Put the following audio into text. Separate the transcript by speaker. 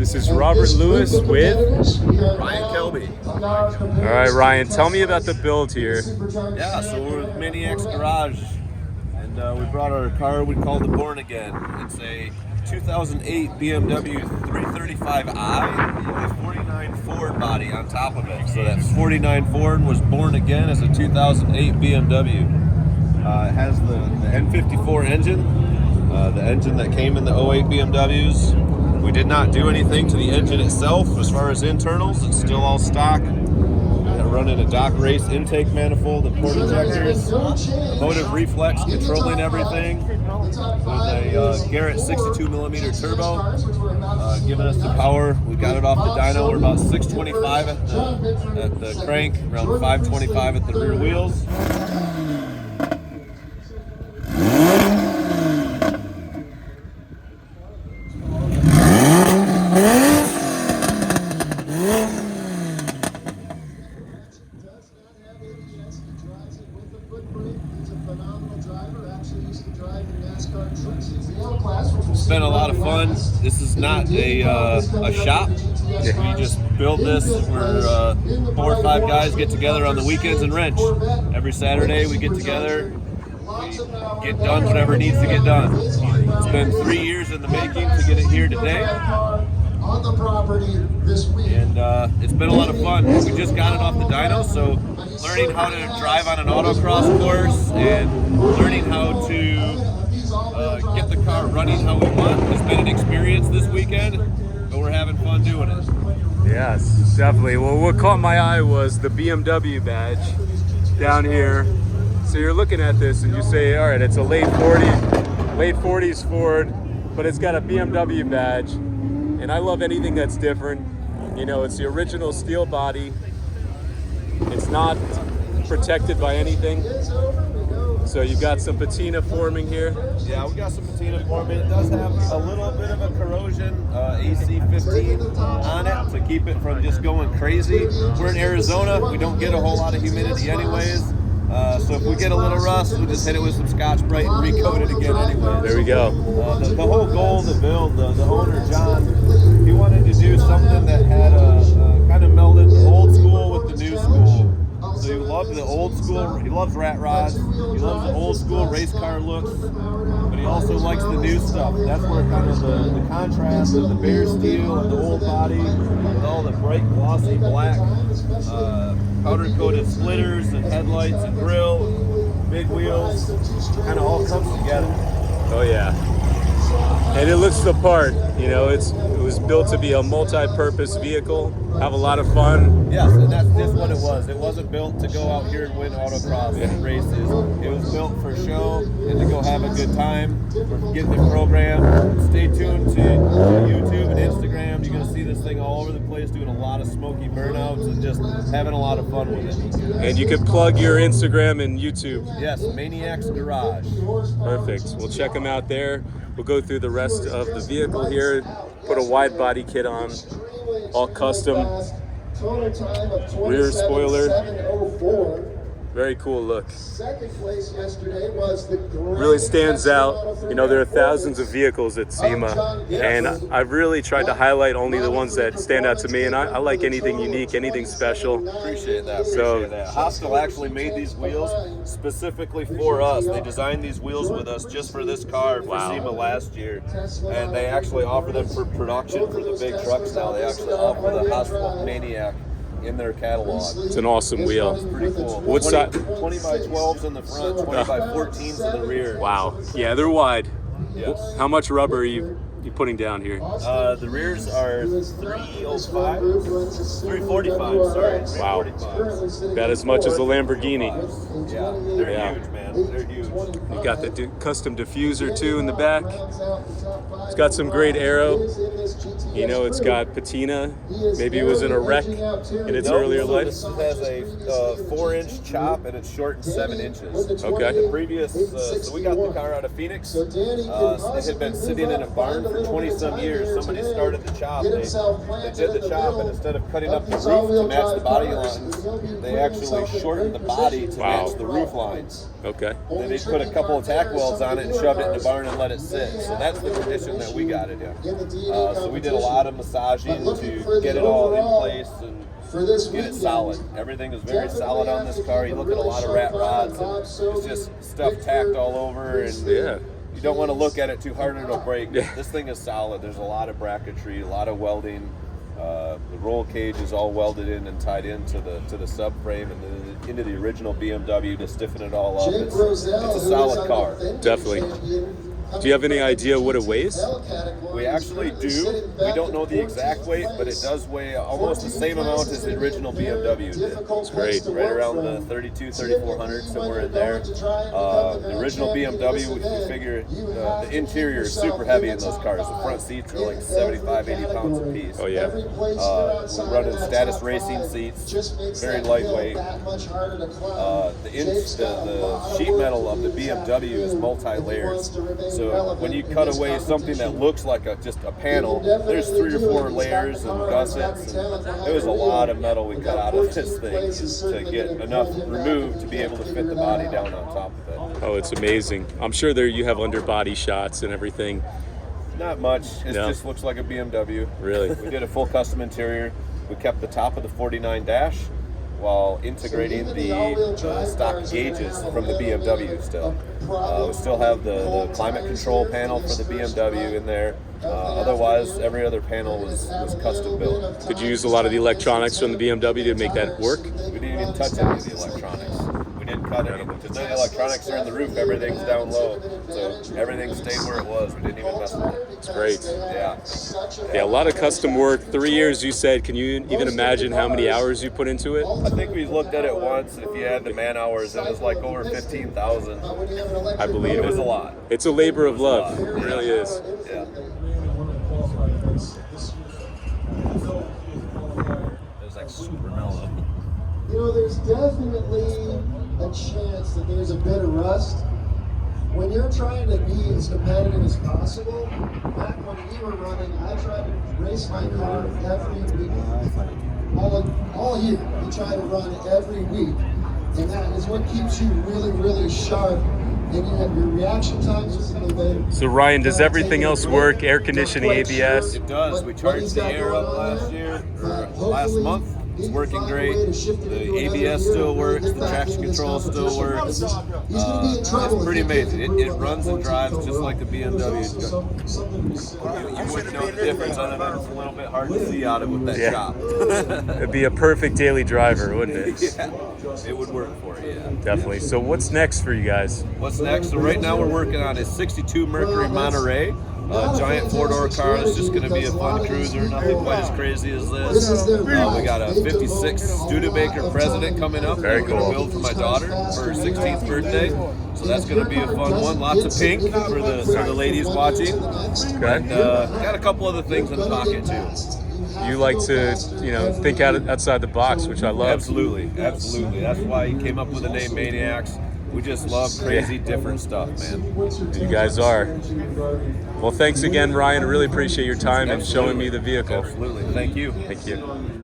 Speaker 1: This is Robert Lewis with
Speaker 2: Ryan Kelby.
Speaker 1: All right, Ryan, tell me about the build here.
Speaker 2: Yeah, so we're with Maniac's Garage, and we brought our car we call the Born Again. It's a 2008 BMW 335i with a 49 Ford body on top of it. So that 49 Ford was born again as a 2008 BMW. It has the N54 engine, the engine that came in the 08 BMWs. We did not do anything to the engine itself as far as internals. It's still all stock. Running a Doc Race intake manifold and port injectors, motive reflex controlling everything with a Garrett 62mm turbo, giving us the power. We got it off the dyno. We're about 625 at the crank, around 525 at the rear wheels. It's been a lot of fun. This is not a shop. We just build this where 4 or 5 guys get together on the weekends and wrench. Every Saturday we get together, we get done whatever needs to get done. It's been 3 years in the making to get it here today. And it's been a lot of fun. We just got it off the dyno, so learning how to drive on an autocross course and learning how to get the car running how we want has been an experience this weekend, but we're having fun doing it.
Speaker 1: Yes, definitely. Well, what caught my eye was the BMW badge down here. So you're looking at this and you say, all right, it's a late 40s Ford, but it's got a BMW badge. And I love anything that's different. You know, it's the original steel body. It's not protected by anything. So you've got some patina forming here.
Speaker 2: Yeah, we got some patina forming. It does have a little bit of a corrosion AC15 on it to keep it from just going crazy. We're in Arizona. We don't get a whole lot of humidity anyways. So if we get a little rust, we just hit it with some Scotch-Brite and recoat it again anyway.
Speaker 1: There we go.
Speaker 2: The whole goal of the build, the owner, John, he wanted to do something that had a kind of melded the old school with the new school. So he loved the old school, he loves rat rods, he loves the old school race car looks, but he also likes the new stuff. That's where kind of the contrast of the bare steel and the old body with all the bright glossy black powder coated splitters and headlights and grill, big wheels, kind of all comes together.
Speaker 1: Oh yeah. And it looks the part, you know, it was built to be a multi-purpose vehicle, have a lot of fun.
Speaker 2: Yes, and that's just what it was. It wasn't built to go out here and win autocross races. It was built for show and to go have a good time. We're getting the program. Stay tuned to YouTube and Instagram. You're going to see this thing all over the place, doing a lot of smoky burnouts and just having a lot of fun with it.
Speaker 1: And you can plug your Instagram and YouTube.
Speaker 2: Yes, Maniac's Garage.
Speaker 1: Perfect. We'll check them out there. We'll go through the rest of the vehicle here, put a wide body kit on, all custom, rear spoiler, very cool look. Really stands out. You know, there are thousands of vehicles at SEMA, and I've really tried to highlight only the ones that stand out to me, and I like anything unique, anything special.
Speaker 2: Appreciate that. Hostile actually made these wheels specifically for us. They designed these wheels with us just for this car for SEMA last year, and they actually offer them for production for the big trucks now. They actually offer the Hostile Maniac in their catalog.
Speaker 1: It's an awesome wheel.
Speaker 2: It's pretty cool.
Speaker 1: What size?
Speaker 2: 20 by 12s in the front, 20 by 14s in the rear.
Speaker 1: Wow. Yeah, they're wide.
Speaker 2: Yes.
Speaker 1: How much rubber are you putting down here?
Speaker 2: The rears are 345. Sorry.
Speaker 1: Wow. About as much as a Lamborghini.
Speaker 2: Yeah, they're huge, man. They're huge.
Speaker 1: You got the custom diffuser too in the back. It's got some great aero. You know, it's got patina. Maybe it was in a wreck in its earlier life.
Speaker 2: This has a 4-inch chop and it's shortened 7 inches.
Speaker 1: Okay.
Speaker 2: The previous, so we got the car out of Phoenix. It had been sitting in a barn for 20 some years, somebody started the chop. They did the chop, and instead of cutting up the roof to match the body lines, they actually shortened the body to match the roof lines.
Speaker 1: Okay.
Speaker 2: Then they put a couple of tack welds on it and shoved it in the barn and let it sit. So that's the condition that we got it in. So we did a lot of massaging to get it all in place and get it solid. Everything is very solid on this car. You look at a lot of rat rods, and it's just stuff tacked all over, and you don't want to look at it too hard or it'll break. This thing is solid. There's a lot of bracketry, a lot of welding. The roll cage is all welded in and tied into the subframe and then into the original BMW to stiffen it all up. It's a solid car.
Speaker 1: Definitely. Do you have any idea what it weighs?
Speaker 2: We actually do. We don't know the exact weight, but it does weigh almost the same amount as the original BMW did.
Speaker 1: It's great.
Speaker 2: Right around the 3,400, somewhere in there. The original BMW, we figure the interior is super heavy in those cars. The front seats are like 75, 80 pounds a piece.
Speaker 1: Oh, yeah.
Speaker 2: We're running status racing seats, very lightweight. The sheet metal of the BMW is multi-layers. So when you cut away something that looks like just a panel, there's 3 or 4 layers and gussets. And there was a lot of metal we cut out of this thing to get enough removed to be able to fit the body down on top of it.
Speaker 1: Oh, it's amazing. I'm sure there you have underbody shots and everything.
Speaker 2: Not much. It just looks like a BMW.
Speaker 1: Really?
Speaker 2: We did a full custom interior. We kept the top of the 49 dash while integrating the stock gauges from the BMW still. We still have the climate control panel for the BMW in there. Otherwise, every other panel was custom built.
Speaker 1: Could you use a lot of the electronics from the BMW to make that work?
Speaker 2: We didn't even touch any of the electronics. We didn't cut anything. Because none of the electronics are in the roof. Everything's down low. So everything stayed where it was. We didn't even mess with it.
Speaker 1: It's great.
Speaker 2: Yeah,
Speaker 1: a lot of custom work. 3 years, you said. Can you even imagine how many hours you put into it?
Speaker 2: I think we looked at it once. If you add the man hours, it was like over 15,000.
Speaker 1: I believe
Speaker 2: it was a lot.
Speaker 1: It's a labor of love. It really is.
Speaker 2: Yeah. It was like super mellow.
Speaker 3: You know, there's definitely a chance that there's a bit of rust. When you're trying to be as competitive as possible, back when we were running, I tried to race my car every week. All year, we try to run every week. And that is what keeps you really, really sharp. And you have your reaction times just a little bit.
Speaker 1: So Ryan, does everything else work? Air conditioning, ABS?
Speaker 2: It does. We charged the air up last month. It's working great. The ABS still works. The traction control still works. It's pretty amazing. It runs and drives just like a BMW. You wouldn't know the difference other than it's a little bit hard to see out of with that shop.
Speaker 1: It'd be a perfect daily driver, wouldn't it?
Speaker 2: Yeah, it would work for it, yeah.
Speaker 1: Definitely. So what's next for you guys?
Speaker 2: What's next? So right now we're working on a 62 Mercury Monterey. Giant 4-door car that's just going to be a fun cruiser, nothing quite as crazy as this. We got a 56 Studebaker President coming up that we're going to build for my daughter for her 16th birthday. So that's going to be a fun one. Lots of pink for the ladies watching. And got a couple other things in the pocket too.
Speaker 1: You like to, think outside the box, which I love.
Speaker 2: Absolutely. That's why he came up with the name Maniacs. We just love crazy, different stuff, man.
Speaker 1: You guys are. Well, thanks again, Ryan. I really appreciate your time and showing me the vehicle.
Speaker 2: Absolutely. Thank you.
Speaker 1: Thank you.